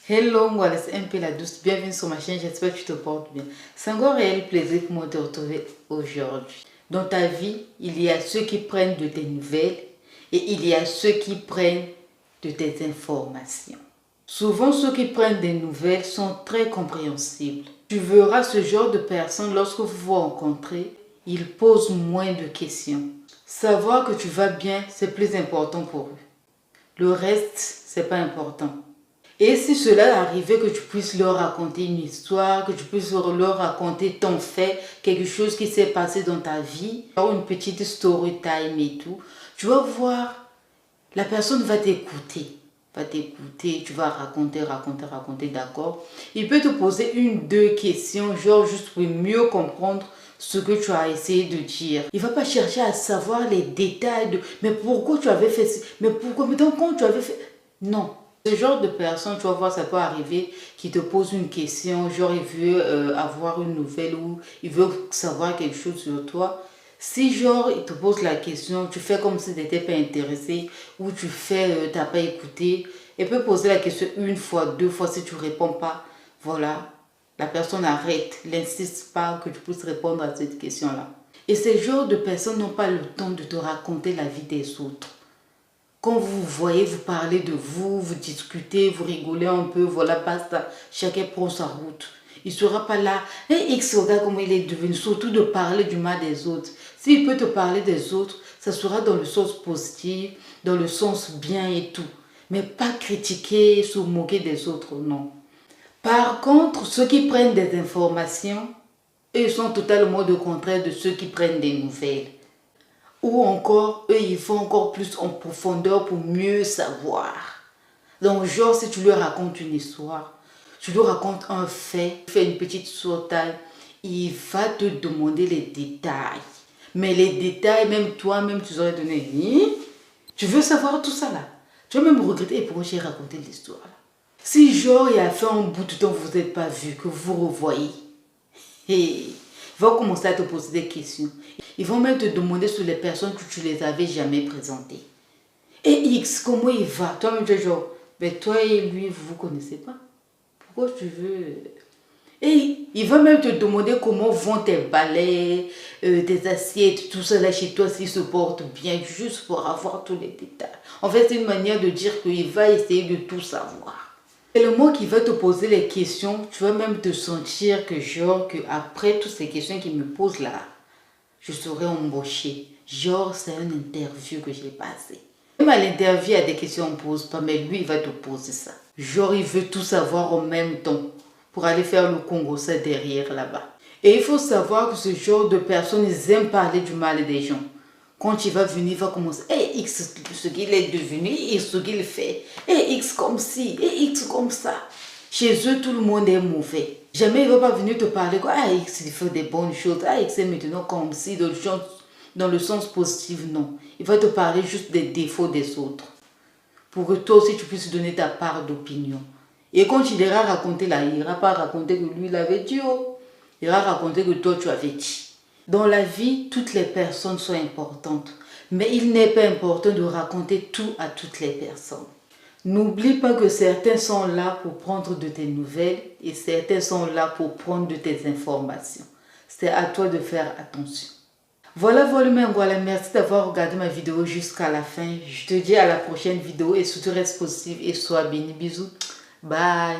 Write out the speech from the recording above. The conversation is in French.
Hello, moi c'est MP la douce, bienvenue sur ma chaîne, j'espère que tu te portes bien. C'est un grand réel plaisir pour moi de te retrouver aujourd'hui. Dans ta vie, il y a ceux qui prennent de tes nouvelles et il y a ceux qui prennent de tes informations. Souvent, ceux qui prennent des nouvelles sont très compréhensibles. Tu verras ce genre de personnes lorsque vous vous rencontrez, ils posent moins de questions. Savoir que tu vas bien, c'est plus important pour eux. Le reste, c'est pas important. Et si cela arrivait que tu puisses leur raconter une histoire, que tu puisses leur raconter ton fait, quelque chose qui s'est passé dans ta vie, une petite story time et tout, tu vas voir, la personne va t'écouter. Tu vas raconter, d'accord. Il peut te poser une, deux questions, genre juste pour mieux comprendre ce que tu as essayé de dire. Il ne va pas chercher à savoir les détails de, mais pourquoi tu avais fait ça, mais pourquoi, mais donc quand tu avais fait... Non. Ce genre de personne, tu vas voir, ça peut arriver, qui te pose une question, genre il veut avoir une nouvelle ou il veut savoir quelque chose sur toi. Si genre il te pose la question, tu fais comme si tu n'étais pas intéressé ou tu fais, tu n'as pas écouté, il peut poser la question une fois, deux fois, si tu ne réponds pas, voilà, la personne arrête, n'insiste pas que tu puisses répondre à cette question-là. Et ces genres de personnes n'ont pas le temps de te raconter la vie des autres. Quand vous voyez, vous parlez de vous, vous discutez, vous rigolez un peu, voilà, basta, chacun prend sa route. Il ne sera pas là, et X, regarde comment il est devenu, surtout de parler du mal des autres. S'il peut te parler des autres, ça sera dans le sens positif, dans le sens bien et tout. Mais pas critiquer, se moquer des autres, non. Par contre, ceux qui prennent des informations, ils sont totalement le contraire de ceux qui prennent des nouvelles. Ou encore, eux, ils vont encore plus en profondeur pour mieux savoir. Donc, genre, si tu leur racontes une histoire, tu leur racontes un fait, tu fais une petite sortie, il va te demander les détails. Mais les détails, même toi-même, tu aurais donné. Tu veux savoir tout ça là? Tu vas même regretter, et pourquoi j'ai raconté l'histoire là? Si genre, il a fait un bout de temps que vous n'êtes pas vu, que vous vous revoyez, ils vont commencer à te poser des questions. Ils vont même te demander sur les personnes que tu les avais jamais présentées. Et X, comment il va? Toi-même, tu es genre, mais toi et lui, vous ne vous connaissez pas. Pourquoi tu veux? Et il va même te demander comment vont tes balais, tes assiettes, tout ça là chez toi, s'ils se portent bien, juste pour avoir tous les détails. En fait, c'est une manière de dire qu'il va essayer de tout savoir. Et le mot qui va te poser les questions, tu vas même te sentir que genre, que après toutes ces questions qu'il me pose là, je serai embauché. Genre, c'est une interview que j'ai passée. Même à l'interview, il y a des questions qu'on ne pose pas, mais lui, il va te poser ça. Genre, il veut tout savoir en même temps pour aller faire le Congo, ça derrière là-bas. Et il faut savoir que ce genre de personnes, ils aiment parler du mal des gens. Quand il va venir, il va commencer. Et X, ce qu'il est devenu, et ce qu'il fait. Et X comme ci, et X comme ça. Chez eux, tout le monde est mauvais. Jamais il ne va pas venir te parler. Ah, X, il fait des bonnes choses. Ah, X est maintenant comme ci, dans le sens positif, non. Il va te parler juste des défauts des autres. Pour que toi aussi, tu puisses donner ta part d'opinion. Et quand il ira raconter là, il n'ira pas raconter que lui, il avait dit. Oh. Il ira raconter que toi, tu avais dit. Dans la vie, toutes les personnes sont importantes. Mais il n'est pas important de raconter tout à toutes les personnes. N'oublie pas que certains sont là pour prendre de tes nouvelles et certains sont là pour prendre de tes informations. C'est à toi de faire attention. Voilà, merci d'avoir regardé ma vidéo jusqu'à la fin. Je te dis à la prochaine vidéo et surtout reste positif et sois béni. Bisous. Bye.